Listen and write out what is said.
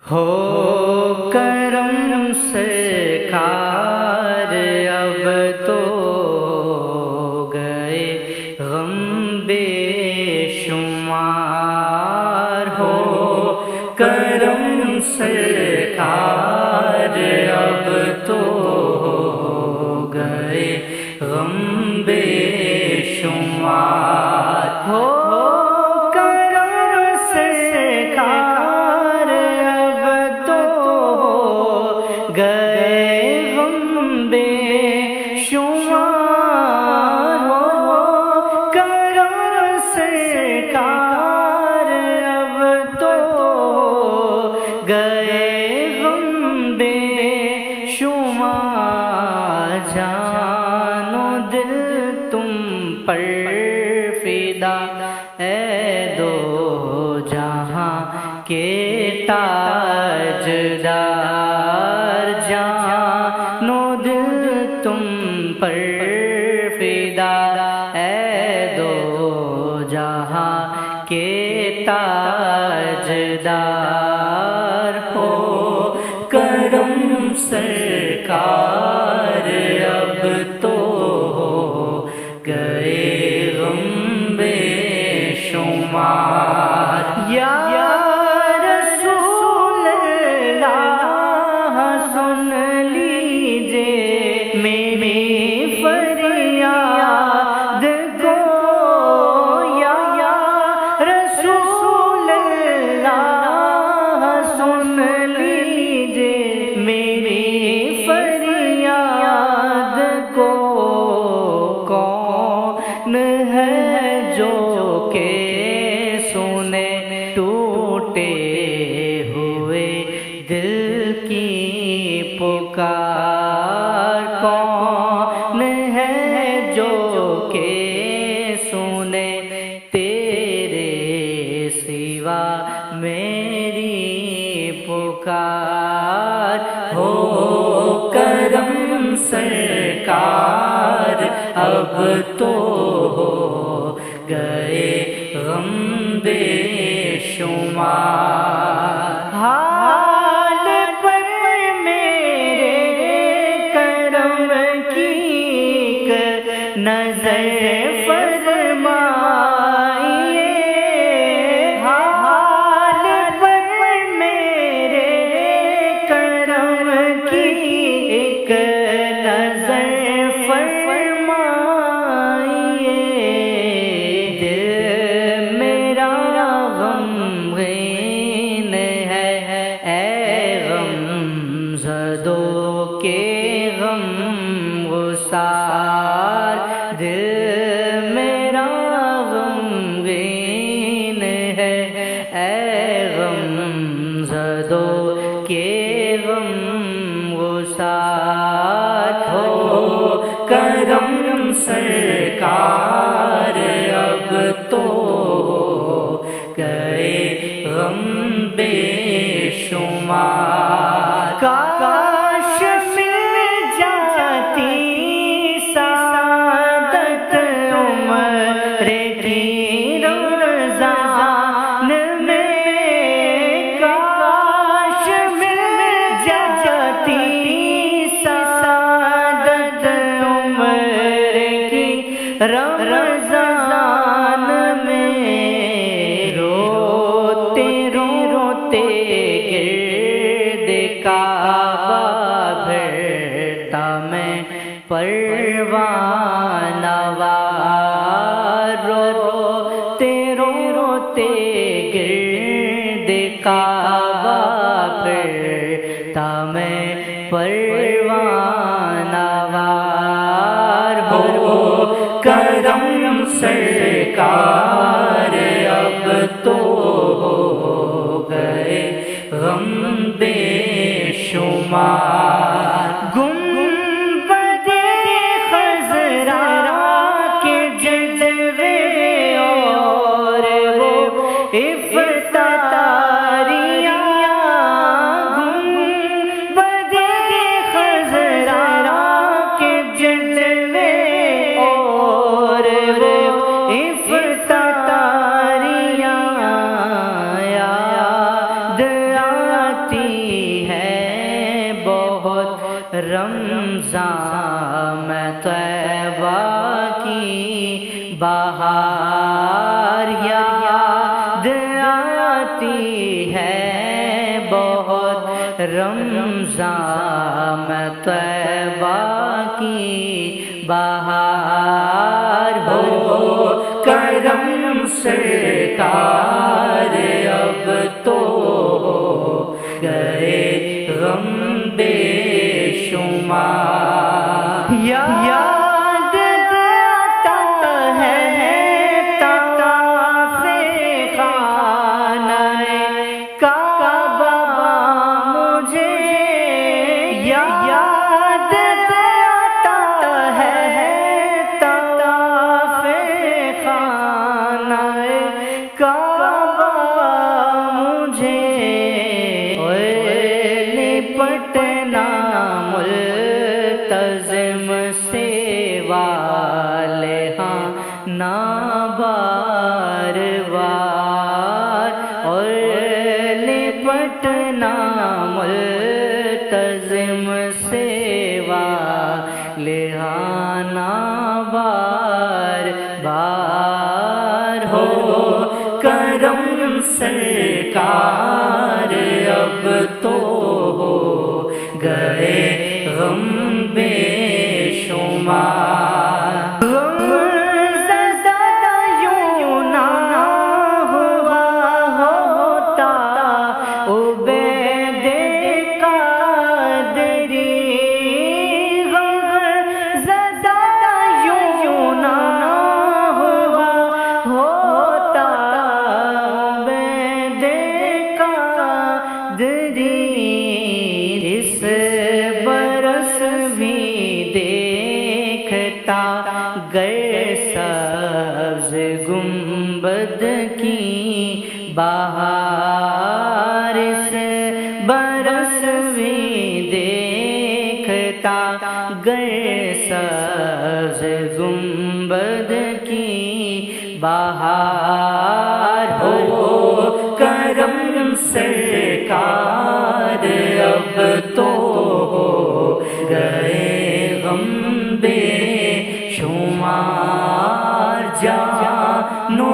ہو کرم سرکار اب تو گئے غم بے شمار، ہو کرم سرکار اب تو گئے غم بے شمار، ہو گئے غم بے شمار، ہو کرم سرکار اب تو گئے غم بے شمار، جان و دل تم پر فدا اے دو جہاں کے تاجدار، جان و دل تم پر فدا اے دو جہاں کے تاجدار، ہو کرم سرکار اب تو گئے غم بے شمار، یا سن لیجے میری فریاد کو، یا رسول اللہ سن لیجے میری فریاد کو، کون ہے جو کہ سنے ٹوٹے ہوئے دل کی پکار، کون ہے جو کہ سنے تیرے سوا میری پکار، ہو کرم سرکار اب تو گئے غم بے شمار، حال پر میرے کرم کی نظر فرمائیے، حال پر میرے کرم کی ایک نظر فرمائیے، دل میرا غمگین ہے اے غم زدوں کے غم گسار، دل میرا غمگین ہے اے غم زدوں کے غم گسار، ہو کرم سرکار اب تو گئے غم بے شمار، کاش مل جاتی سعادت عمر کی رمضان میں، کاش مل جاتی سعادت عمر کی رمضان میں، روتے روتے گرد کعبہ بھرتا میں پروانہ وار، روتے روتے گرد کعبہ بھرتا میں پروانہ وار، ہو کرم سرکار اب تو گئے غم بے شمار، گنبد خضرا کے جلوے اور وہ افتتاحیہ، گنبد خضرا کے جلوے اور وہ افتتاحیہ، یاد آتی رمضان میں طیبہ کی بہار یاد آتی ہے بہت، رمضان میں طیبہ کی بہار ہو کرم سرکار اب تو گئے غم بے شمار، یاد آتا ہے طواف خانہ کعبہ مجھے، یاد آتا ہے طواف خانہ کعبہ مجھے، لپٹنا ملتزم سے والے ہاں نا بار بار، اور لپٹنا ملتزم سے والے ہاں نا بار بار ہو کرم سرکار اب تو گئے غم بے شمار، غم زدہ یوں نہ ہوا ہوتا عبید قادری، غم زدہ یوں نہ ہوا ہوتا عبید قادری، اس برس بھی دیکھتا گر سبز گنبد کی بہار، اس برس بھی دیکھتا گر سبز گنبد کی بہار ہو کرم سرکار اب تو گئے غم بے شمار، جانو